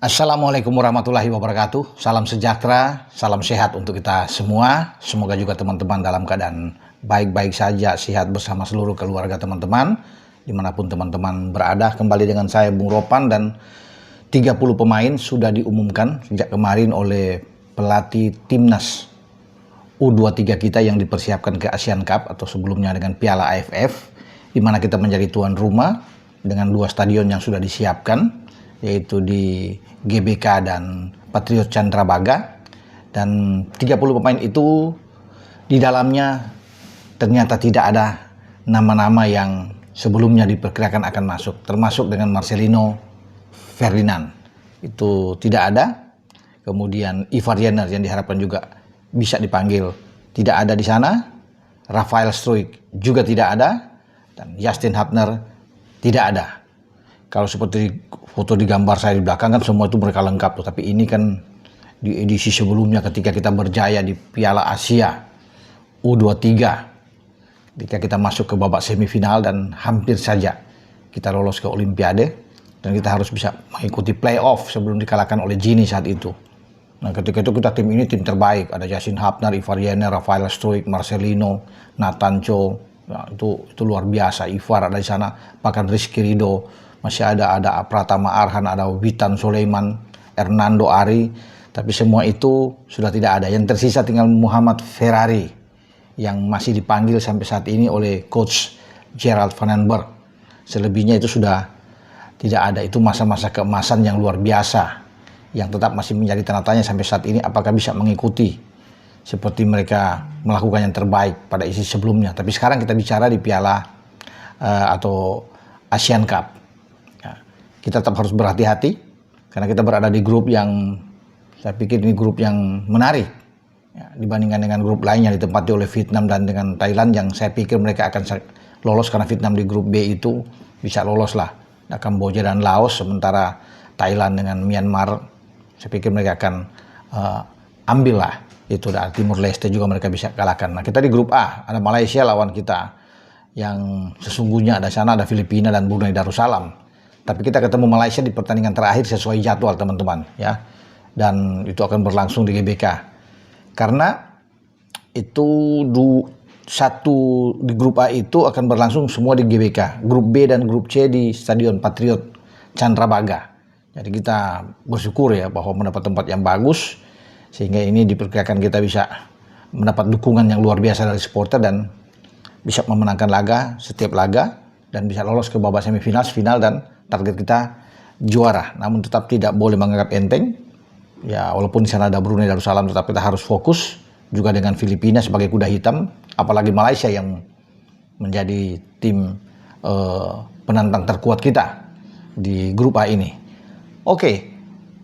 Assalamualaikum warahmatullahi wabarakatuh. Salam sejahtera, salam sehat untuk kita semua. Semoga juga teman-teman dalam keadaan baik-baik saja, sehat bersama seluruh keluarga teman-teman, dimanapun teman-teman berada. Kembali dengan saya Bung Ropan, dan 30 pemain sudah diumumkan sejak kemarin oleh pelatih timnas U23 kita yang dipersiapkan ke Asian Cup atau sebelumnya dengan Piala AFF, di mana kita menjadi tuan rumah dengan 2 stadion yang sudah disiapkan, yaitu di GBK dan Patriot Candrabaga. Dan 30 pemain itu di dalamnya ternyata tidak ada nama-nama yang sebelumnya diperkirakan akan masuk, termasuk dengan Marcelino Ferdinand itu tidak ada. Kemudian Ivar Jenner yang diharapkan juga bisa dipanggil tidak ada di sana. Rafael Struijk juga tidak ada, dan Justin Hubner tidak ada. Kalau seperti foto di gambar saya di belakang kan semua itu mereka lengkap tuh. Tapi ini kan di edisi sebelumnya ketika kita berjaya di Piala Asia U23, ketika kita masuk ke babak semifinal dan hampir saja kita lolos ke Olimpiade, dan kita harus bisa mengikuti playoff sebelum dikalahkan oleh Gini saat itu. Nah, ketika itu kita tim ini tim terbaik. Ada Justin Hubner, Ivar Jenner, Rafael Struijk, Marcelino, Nathan Cho. Nah, itu luar biasa. Ivar ada di sana, bahkan Rizky Ridho. Masih ada Pratama Arhan, ada Witan Sulaiman, Hernando Ari, tapi semua itu sudah tidak ada. Yang tersisa tinggal Muhammad Ferrari yang masih dipanggil sampai saat ini oleh coach Gerald van den Berg. Selebihnya itu sudah tidak ada. Itu masa-masa keemasan yang luar biasa, yang tetap masih menjadi tanda tanya sampai saat ini apakah bisa mengikuti seperti mereka melakukan yang terbaik pada isi sebelumnya. Tapi sekarang kita bicara di Piala atau Asian Cup. Kita tetap harus berhati-hati karena kita berada di grup yang saya pikir ini grup yang menarik ya, dibandingkan dengan grup lain yang ditempati oleh Vietnam dan dengan Thailand, yang saya pikir mereka akan lolos karena Vietnam di grup B itu bisa lolos lah. Nah, Kamboja dan Laos, sementara Thailand dengan Myanmar saya pikir mereka akan ambil lah itu. Dan Timur Leste juga mereka bisa kalahkan. Nah, kita di grup A ada Malaysia lawan kita, yang sesungguhnya ada sana ada Filipina dan Brunei Darussalam. Tapi kita ketemu Malaysia di pertandingan terakhir sesuai jadwal teman-teman ya. Dan itu akan berlangsung di GBK. Karena itu di grup A itu akan berlangsung semua di GBK. Grup B dan grup C di Stadion Patriot Candrabaga. Jadi kita bersyukur ya bahwa mendapat tempat yang bagus, sehingga ini diperkirakan kita bisa mendapat dukungan yang luar biasa dari supporter dan bisa memenangkan setiap laga dan bisa lolos ke babak semifinal, final, dan target kita juara. Namun tetap tidak boleh menganggap enteng ya, walaupun di sana ada Brunei Darussalam, tetap kita harus fokus juga dengan Filipina sebagai kuda hitam, apalagi Malaysia yang menjadi tim penantang terkuat kita di grup A ini. Oke,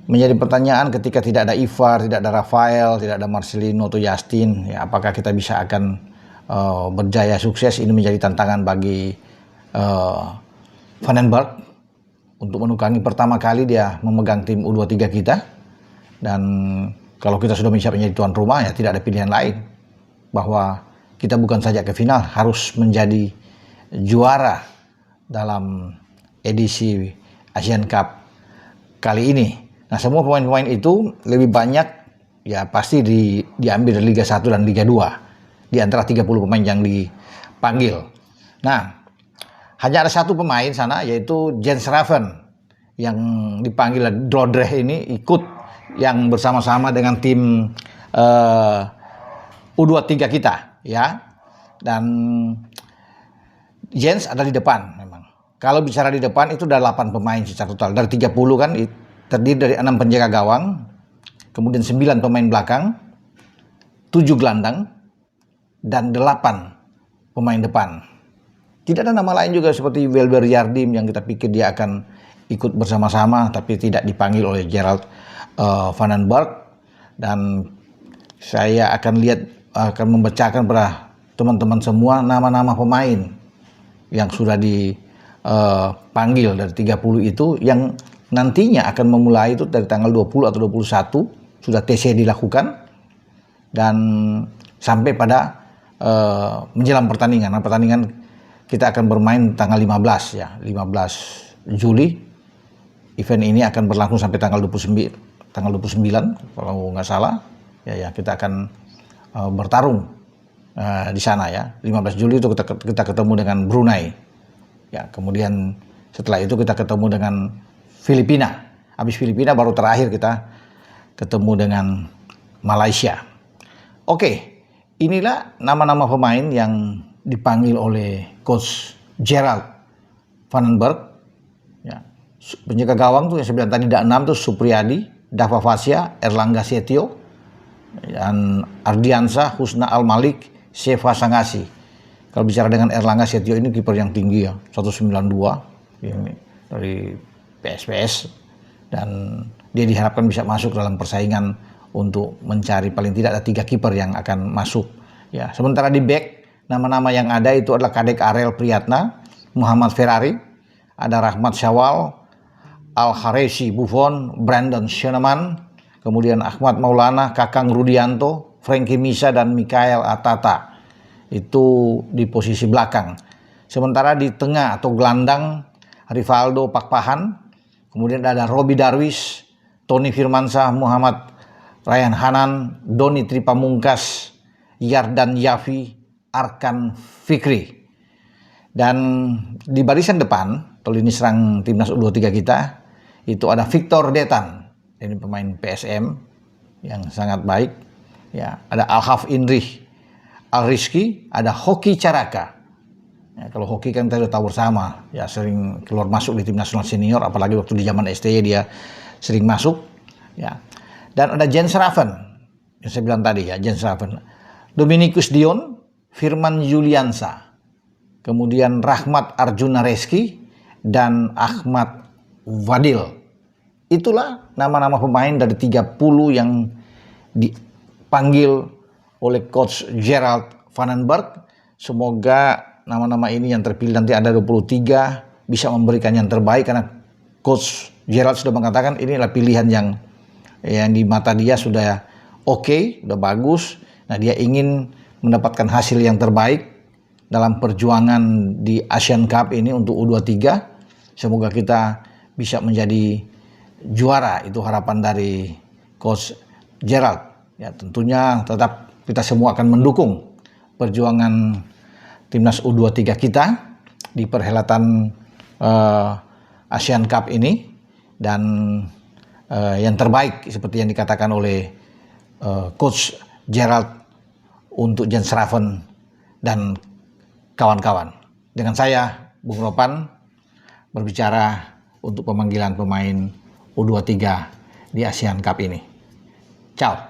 menjadi pertanyaan ketika tidak ada Ivar, tidak ada Rafael, tidak ada Marcelino atau Justin, ya apakah kita bisa akan berjaya sukses? Ini menjadi tantangan bagi Van den Berg untuk menukangi pertama kali dia memegang tim U23 kita. Dan kalau kita sudah bisa menjadi tuan rumah, ya tidak ada pilihan lain bahwa kita bukan saja ke final, harus menjadi juara dalam edisi Asian Cup kali ini. Nah, semua pemain-pemain itu lebih banyak ya pasti diambil dari Liga 1 dan Liga 2 di antara 30 pemain yang dipanggil. Nah, hanya ada satu pemain sana, yaitu Jens Raven yang dipanggil Dordrecht ini, ikut yang bersama-sama dengan tim U23 kita ya. Dan Jens ada di depan memang. Kalau bicara di depan itu ada 8 pemain secara total. Dari 30 kan terdiri dari 6 penjaga gawang, kemudian 9 pemain belakang, 7 gelandang, dan 8 pemain depan. Tidak ada nama lain juga seperti Welber Jardim yang kita pikir dia akan ikut bersama-sama, tapi tidak dipanggil oleh Gerald van den Berg. Dan saya akan membacakan pada teman-teman semua nama-nama pemain yang sudah dipanggil dari 30 itu, yang nantinya akan memulai itu dari tanggal 20 atau 21 sudah TC dilakukan dan sampai pada menjelang pertandingan. Nah, pertandingan kita akan bermain tanggal 15 ya, 15 Juli event ini akan berlangsung sampai tanggal 29 kalau nggak salah. Ya kita akan bertarung di sana ya. 15 Juli itu kita ketemu dengan Brunei. Ya, kemudian setelah itu kita ketemu dengan Filipina. Habis Filipina baru terakhir kita ketemu dengan Malaysia. Oke, inilah nama-nama pemain yang dipanggil oleh Coach Gerald Vandenberg. Ya, penjaga gawang tuh yang saya bilang tadi ada 6 tuh Supriyadi, Dava Fasya, Erlangga Setio, dan Ardiansa, Husna Al-Malik, Seva Sangasi. Kalau bicara dengan Erlangga Setio ini kiper yang tinggi ya, 192 ini dari PSPS, dan dia diharapkan bisa masuk dalam persaingan untuk mencari paling tidak ada 3 kiper yang akan masuk. Ya, sementara di back nama-nama yang ada itu adalah Kadek Arel Priyatna, Muhammad Ferrari, ada Rahmat Syawal, Al-Haresi Buffon, Brandon Schoenemann, kemudian Ahmad Maulana, Kakang Rudianto, Frankie Misa, dan Mikael Atata. Itu di posisi belakang. Sementara di tengah atau gelandang Rivaldo Pakpahan, kemudian ada Robi Darwis, Tony Firmansyah, Muhammad Ryan Hanan, Doni Tripamungkas, Yardan Yafi, Arkan Fikri. Dan di barisan depan, atau lini serang timnas U23 kita, itu ada Victor Detan, ini pemain PSM yang sangat baik. Ya, ada Alhaf Indrih Al-Rizki, ada Hoki Caraka. Ya, kalau Hoki kan kita tahu bersama, ya sering keluar masuk di tim nasional senior, apalagi waktu di zaman STY dia sering masuk. Ya, dan ada Jens Raven, yang saya bilang tadi ya, Jens Raven, Dominikus Dion, Firman Yuliansa, kemudian Rahmat Arjuna Reski, dan Ahmad Wadil. Itulah nama-nama pemain dari 30 yang dipanggil oleh Coach Gerald Vandenberg. Semoga nama-nama ini yang terpilih nanti ada 23 bisa memberikan yang terbaik, karena Coach Gerald sudah mengatakan ini adalah pilihan yang di mata dia sudah oke, sudah bagus. Nah, dia ingin mendapatkan hasil yang terbaik dalam perjuangan di Asian Cup ini untuk U23. Semoga kita bisa menjadi juara, itu harapan dari Coach Gerald. Ya, tentunya tetap kita semua akan mendukung perjuangan timnas U23 kita di perhelatan Asian Cup ini, dan yang terbaik seperti yang dikatakan oleh Coach Gerald untuk Jens Raven dan kawan-kawan. Dengan saya, Bung Ropan, berbicara untuk pemanggilan pemain U23 di Asian Cup ini. Ciao.